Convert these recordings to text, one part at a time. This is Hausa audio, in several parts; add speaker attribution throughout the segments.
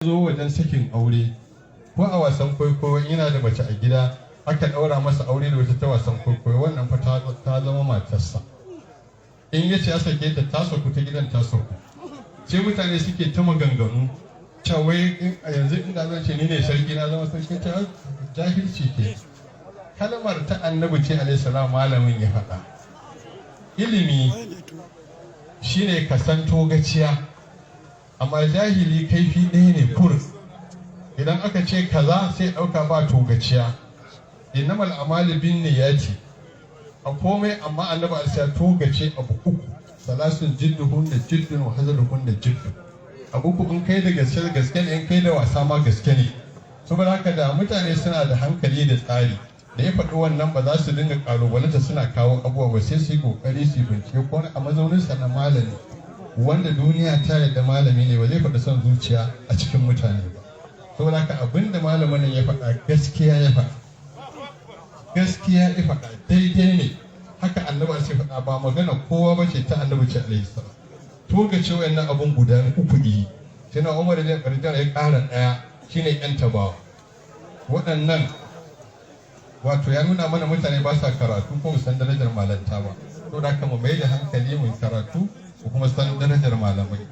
Speaker 1: zo wajen sakin aure ko a wasan kwaikwayo yana da mace a gida aka ɗaura masa aure da wata ta wasan kwaikwayo wannan fa ta zama matarsa. In ya ce ya sake ta saku ta gidan ta saku. Sai mutane suke ta maganganu cewa yanzu in da zan ce ni ne sarki na zama sarki ta jahilci ke. Kalmar ta annabi ce alaihi salam malamin ya faɗa. Ilimi shine ka san togaciya, amma jahili kaifi ɗaya ne kur. Idan aka ce kaza sai ɗauka ba togaciya. Innamal a'malu binniyati. A komai amma annabi alisa togace abu uku. Salasun jidduhun da jiddun wa hazaluhun da jiddun. Abu uku in kai da gaske ne, in kai da wasa ma gaske ne. Saboda haka da mutane suna da hankali da tsari, da ya faɗi wannan ba za su dinga ƙalubalanta suna kawo abubuwa ba, sai su yi ƙoƙari su bincike ko a mazauninsa na malami wanda duniya ta yarda malami ne, ba zai faɗi son zuciya a cikin mutane ba. Saboda haka abinda malamin ya faɗa gaskiya ya faɗa, gaskiya ya faɗa, daidai ne. Haka annabi sai faɗa, ba magana kowa ba ce ta annabi ce alaihi salam. To ga ce wayannan abun guda uku yi, sai na Umar da ya ƙara ɗaya shine yan tabawa. Waɗannan wato ya nuna mana mutane ba sa karatu ko san darajar malanta ba. Saboda haka mu mai da hankali mu karatu ko kuma san darajar malamai.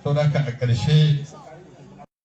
Speaker 1: Saboda haka a ƙarshe